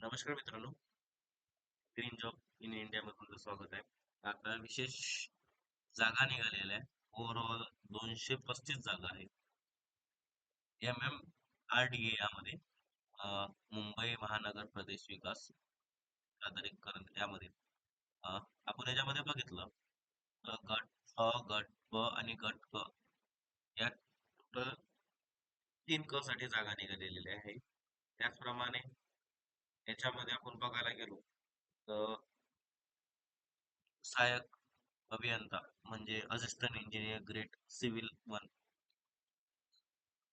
नमस्कार मित्रांनो, green job in India मध्ये तुमचं स्वागत आहे. आता विशेष जागा निघालेल्या आहे. ओव्हरऑल 235 जागा आहेत. MMRDA यामध्ये मुंबई महानगर प्रदेश विकास प्राधिकरण यामध्ये आपण याच्यामध्ये बघितलं गट अ, गट ब आणि गट क या टोटल 3 क साठी जागा निघालेल्या आहे. त्याचप्रमाणे याच्यामध्ये आपण बघायला गेलो तर सहाय्यक अभियंता म्हणजे असिस्टंट इंजिनियर ग्रेड सिव्हिल 1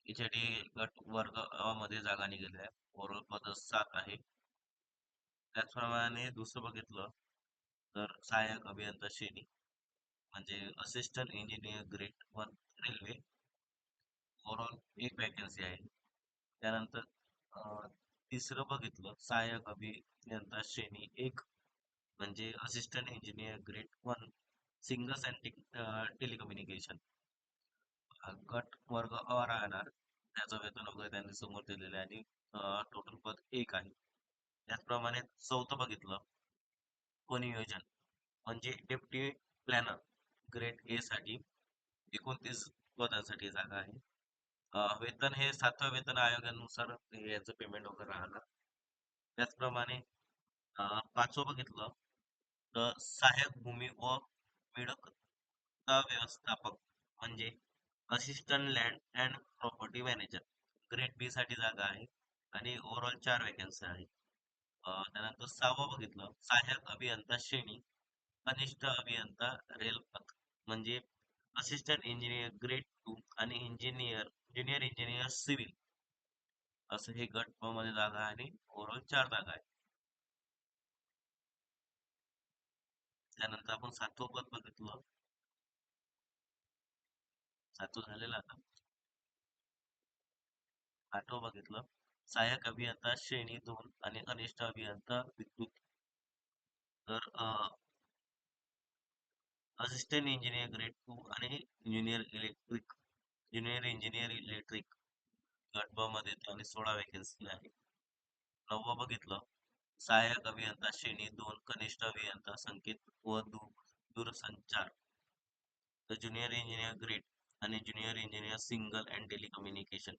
यासाठी गट वर्ग अ मध्ये जागा निघाल्या आहे. ओव्हरऑल पद 7 आहे. त्याचप्रमाणे दुसरं बघितलं तर सहाय्यक अभियंता श्रेणी म्हणजे assistant engineer grade 1 railway overall एक वॅकन्सी आहे. त्यानंतर तिसरं बघितलं सहाय्यक अभियंता श्रेणी 1 म्हणजे assistant engineer grade 1 singles and telecommunication गट वर्ग अ राहणार. त्याचं वेतन वगैरे त्यांनी समोर दिलेलं आहे आणि टोटल पद एक आहे. त्याचप्रमाणे चौथं बघितलं उपनियोजन म्हणजे डेप्टी प्लॅनर ग्रेड ए साठी 29 पदांसाठी जागा आहे. वेतन हे 7व्या वेतन आयोगानुसार याचं पेमेंट वगैरे राहणार. त्याचप्रमाणे पाचवं बघितलं तर सहाय्यक भूमी व मिळकत व्यवस्थापक म्हणजे assistant land and property manager grade B साठी जागा आहे आणि ओव्हरऑल 4 वॅकन्सी आहे. त्यानंतर सहावं बघितलं सहाय्यक अभियंता श्रेणी कनिष्ठ अभियंता रेल पथ म्हणजे असिस्टंट इंजिनियर ग्रेड 2 आणि ज्युनियर इंजिनियर सिव्हिल असं हे गट ब मध्ये जागा आहे आणि ओव्हरऑल 4 जागा आहे. त्यानंतर आपण 7वं पद बघितलं. 7वं झालेलं आता. 8वं बघितलं सहाय्यक अभियंता श्रेणी 2 आणि कनिष्ठ अभियंता विद्युत तर असिस्टंट इंजिनियर ग्रेड 2 आणि ज्युनियर इंजिनियर इलेक्ट्रिक गट ब मध्ये आणि 16 वॅकन्सी आहे. 9वं बघितलं सहाय्यक अभियंता श्रेणी 2 कनिष्ठ अभियंता संकेत व दूरसंचार तर ज्युनियर इंजिनियर ग्रेड आणि junior engineer signal and telecommunication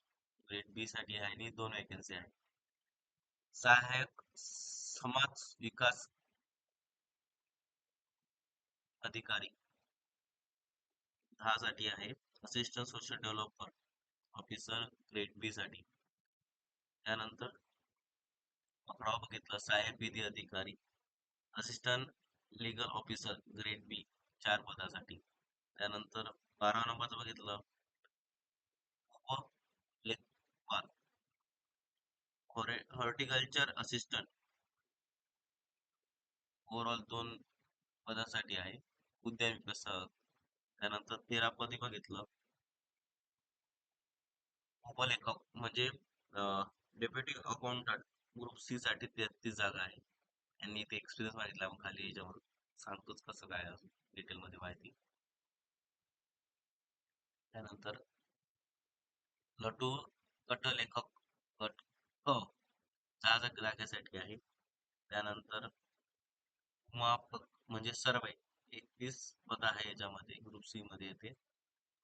grade B साठी आहे आणि 2 वॅकन्सी आहे. सहाय्यक समाज विकास अधिकारी 10 साठी आहे. Assistant social developer officer grade B साठी. त्यानंतर 11वं बघितलं सहाय्यक विधी अधिकारी assistant legal officer grade B 4 पदासाठी. त्यानंतर 12 नंबरचं बघितलं उपलेखपाल हॉर्टिकल्चर असिस्टंट ओव्हरऑल 2 पदासाठी आहे. उद्यान विकासक. त्यानंतर 13 पदी बघितलं उपलेखक म्हणजे डेप्युटी अकाउंटंट ग्रुप सी साठी 33 जागा आहे. त्यांनी इथे एक्सपिरियन्स मागितला मग खाली याच्यावर सांगतोच कसं काय अजून डिटेल मध्ये माहिती. त्यानंतर लटू गट लेखक गट क 6 जागेसाठी आहे. त्यानंतर मापक म्हणजे सर्वे 31 पद आहे याच्यामध्ये ग्रुप सी मध्ये येते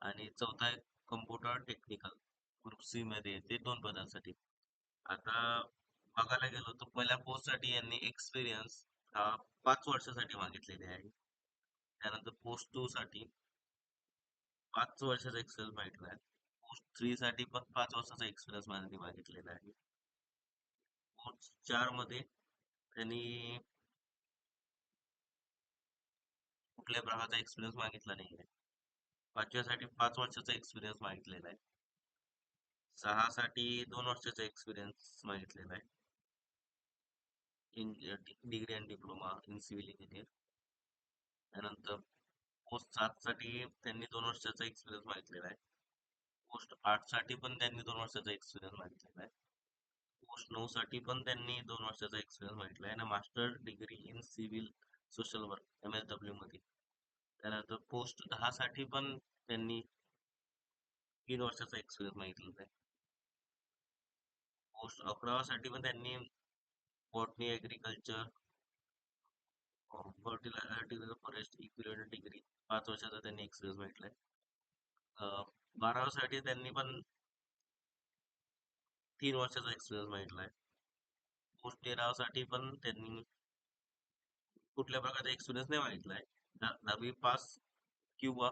आणि चौथा आहे कम्प्युटर टेक्निकल ग्रुप सी मध्ये येते 2 पदांसाठी. आता बघायला गेलो तर पहिल्या पोस्ट साठी यांनी एक्सपिरियन्स हा 5 वर्षासाठी मागितलेले आहे. त्यानंतर पोस्ट 2 साठी 5 वर्षाचा एक्सपिरियन्स मागितला आहे. पोस्ट 3 साठी पण 5 वर्षाचा एक्सपिरियन्स मागितलेला आहे. पोस्ट 4 मध्ये त्यांनी कुठल्याही प्रकारचा एक्सपिरियन्स मागितला नाही आहे. 5व्या साठी 5 वर्षाचा एक्सपिरियन्स मागितलेला आहे. 6 साठी 2 वर्षाचा एक्सपिरियन्स मागितलेला आहे. In degree and diploma in civil engineer. त्यानंतर पोस्ट 7 साठी त्यांनी 2 वर्षाचा एक्सपिरियन्स मागितलेला आहे. पोस्ट 8 साठी पण त्यांनी 2 वर्षाचा एक्सपिरियन्स मागितलेला आहे. पोस्ट 9 साठी पण त्यांनी 2 वर्षाचा एक्सपिरियन्स मागितला आहे आणि master degree in civil social work MSW मध्ये. त्यानंतर पोस्ट 10 साठी पण त्यांनी 3 वर्षाचा एक्सपिरियन्स मागितलेला आहे. पोस्ट 11 साठी पण त्यांनी बॉटनी ॲग्रिकल्चर, फर्टिलायझर फॉरेस्ट इक्विलेटर डिग्री 5 वर्षाचा त्यांनी एक्सपिरियन्स भेटलाय. 12वीसाठी त्यांनी पण 3 वर्षाचा एक्सपिरियन्स भेटलाय. पोस्ट 13साठी पण त्यांनी कुठल्या प्रकारचा एक्सपिरियन्स नाही मागितलाय. 10वी पास किंवा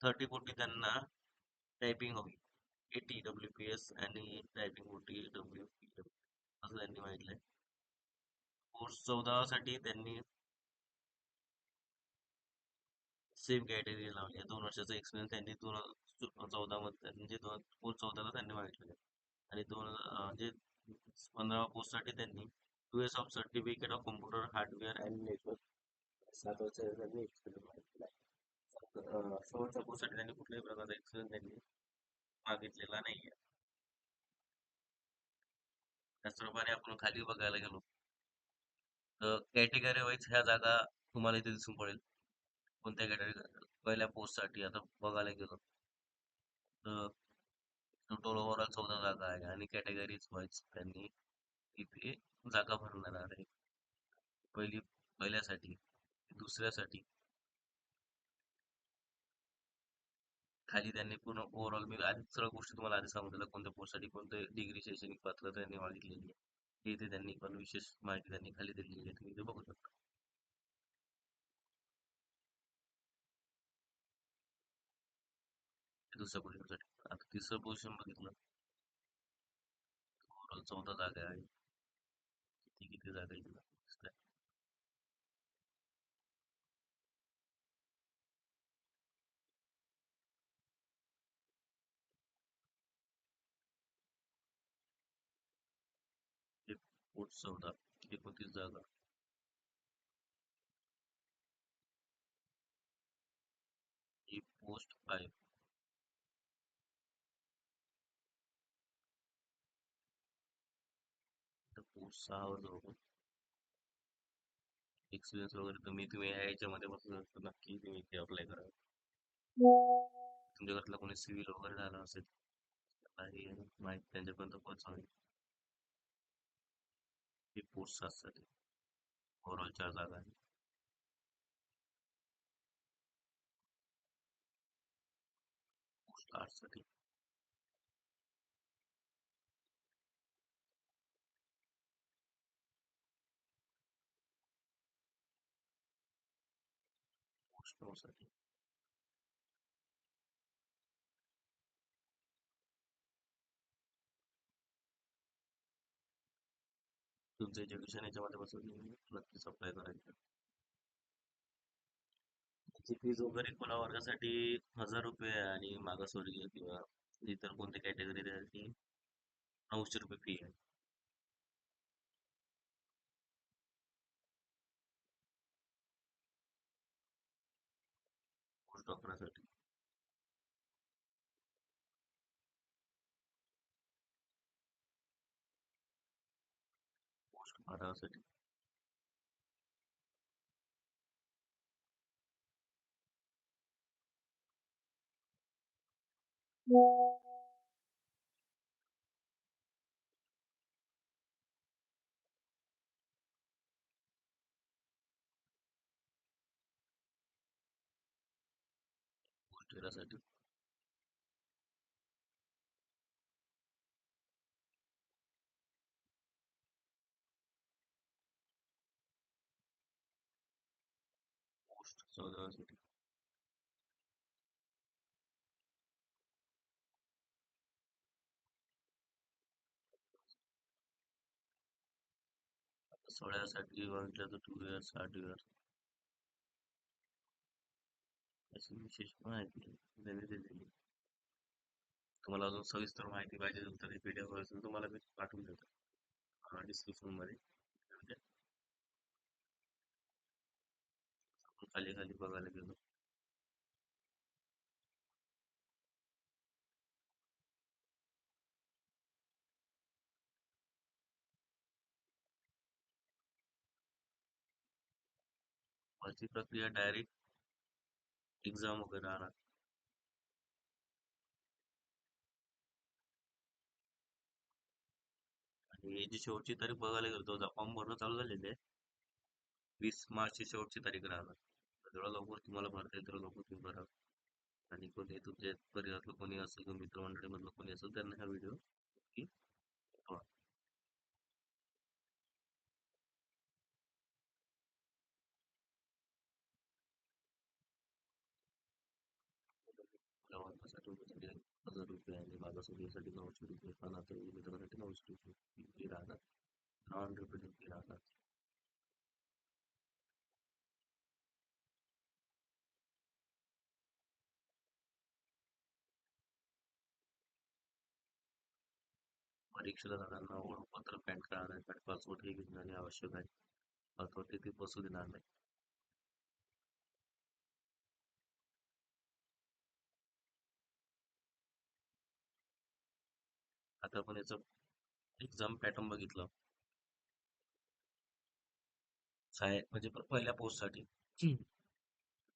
30-40 त्यांना टायपिंग हवी. 80 WPS आणि टायपिंग 40 WPS असं त्यांनी मागितलंय. पोस्ट 14साठी त्यांनी सेम कॅटेगरी लावली आहे. 2 वर्षाचा एक्सपिरियन्स त्यांनी 2014 मध्ये म्हणजे पोस्ट 14ला त्यांनी मागितलेलं. आणि म्हणजे 15 पोस्टसाठी त्यांनी US of certificate of computer hardware and network 7 वर्षाचा त्यांनी एक्सपिरियन्स मागितलेला आहे. शेवटच्या पोस्टसाठी त्यांनी कुठल्याही प्रकारचा एक्सपिरियन्स त्यांनी मागितलेला नाहीये. त्याचप्रमाणे आपण खाली बघायला गेलो तर कॅटेगरी वाईज ह्या जागा तुम्हाला इथे दिसून पडेल. कोणत्या कॅटेगरी पहिल्या पोस्टसाठी आता बघायला गेलो तर टोटल ओव्हरऑल 14 जागा आहे आणि कॅटेगरीज वाईज त्यांनी इथे जागा भरणार आहे. पहिल्यासाठी, दुसऱ्यासाठी खाली त्यांनी पूर्ण ओव्हरऑल मी आधी सर्व गोष्टी तुम्हाला आधी सांगितलं कोणत्या पोस्टसाठी कोणते डिग्री शैक्षणिक पात्रता त्यांनी मागितलेली आहे. हे इथे त्यांनी पण विशेष माहिती त्यांनी खाली दिलेली आहे तुम्ही इथे बघू शकता. दुसऱ्या पोझिशनसाठी आता तिसरं पोझिशन बघितलं ओव्हरऑल 14 जागा आहे. किती किती जागा इथे दिसताय. एक पोस्ट 14 29 जागा. ही पोस्ट 5 तर पोस्ट 6 वर जाऊ. एक्सपिरियन्स वगैरे तुम्ही याच्यामध्ये बसलं तर नक्की तुम्ही इथे अप्लाय करा. तुमच्या घरातला कोणी सिव्हिल वगैरे झाला असेल काही माहिती त्यांच्यापर्यंत पोहोचवावी. ही पोस्ट साठी ओव्हरऑल 4 जागा आहे. पोस्ट 8 साठी पोस्ट 9 साठी तुमचं एज्युकेशन याच्यामध्ये बसून तुम्ही नक्कीच अप्लाय करायचं. त्याची फीज वगैरे खुला वर्गासाठी 1000 रुपये आणि मागासवर्गीय किंवा इतर कोणत्या कॅटेगरी त्यासाठी 900 रुपये फी आहे. पोस्ट डॉक्टरासाठी पोस्ट 12साठी पोस्ट 13साठी पोस्ट 14साठी. सोळ्यासाठी म्हटलं तर 2 इयर्स 8 इयर्स अशी विशेष माहिती त्यांनी दिलेली. तुम्हाला अजून सविस्तर माहिती पाहिजे असेल तर PDF असेल तुम्हाला मी पाठवून देतो डिस्क्रिप्शन मध्ये. म्हणजे आपण खाली खाली बघायला गेलो वरची प्रक्रिया डायरेक्ट एक्झाम वगैरे राहणार. याची शेवटची तारीख बघायला गेलो तर फॉर्म भरणं चालू झालेलं आहे. 20 मार्चची शेवटची तारीख राहणार. तर जेवढा लवकर तुम्हाला भरता येईल तेवढं लवकर तुम्ही भरा. आणि कोणी तुमच्या परिवारातलं कोणी असेल किंवा मित्रमंडळीमधलं कोणी असेल त्यांना हा व्हिडिओ नक्की पाठवा. प्रवासासाठी रुपये 1000 रुपये आणि मागासवर्गीयासाठी 900 रुपये, अनाथ मित्रासाठी 900 रुपये फी राहणार. 100 रुपये फी राहणार. परीक्षेला जाताना ओळखपत्र, पॅन कार्ड, आधार कार्ड, पासपोर्ट हे घेणे आवश्यक आहे. अथवा तिथे बसू देणार नाही. आता आपण याचं एक्झाम पॅटर्न बघितलं. म्हणजे पहिल्या पोस्टसाठी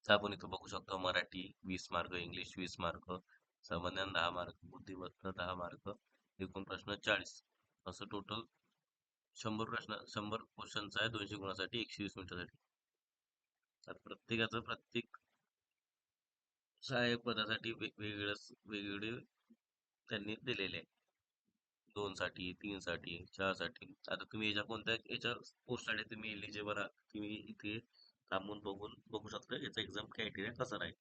तर आपण इथं बघू शकतो मराठी 20 मार्क, इंग्लिश 20 मार्क, सामान्य 10 मार्क, बुद्धिमत्ता 10 मार्क, एकूण प्रश्न 40. असं टोटल 100 क्वेश्चनचा आहे, 200 गुणासाठी, 120 मिनिटासाठी. तर प्रत्येक सहाय्यक पदासाठी वेगवेगळे त्यांनी दिलेले आहे. 2 साठी, 3 साठी, 4 साठी. आता तुम्ही याच्या पोस्टसाठी तुम्ही एलिजिबल आहात, तुम्ही इथे थांबून बघू शकता याचा एक्झाम क्रायटेरिया कसा राहील.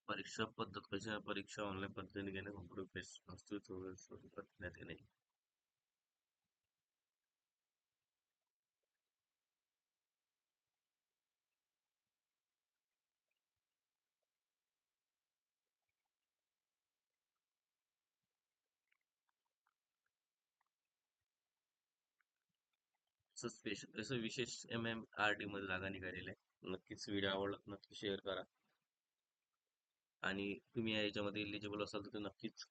परीक्षा पद्धत कशी आहे? परीक्षा ऑनलाईन पद्धतीने घेणे, कॉम्प्युटर बेस वास्तविक स्वरूपात घेण्यात येणे. असं विशेष MMRD मध्ये जागा निघालेल्या आहे. नक्कीच व्हिडिओ आवडला तर नक्की शेअर करा. आणि तुम्ही याच्यामध्ये एलिजिबल असाल तर नक्कीच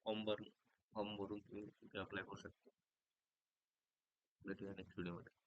फॉर्म भरून तुम्ही अप्लाय करू शकता. भेटूया नेक्स्ट व्हिडिओमध्ये.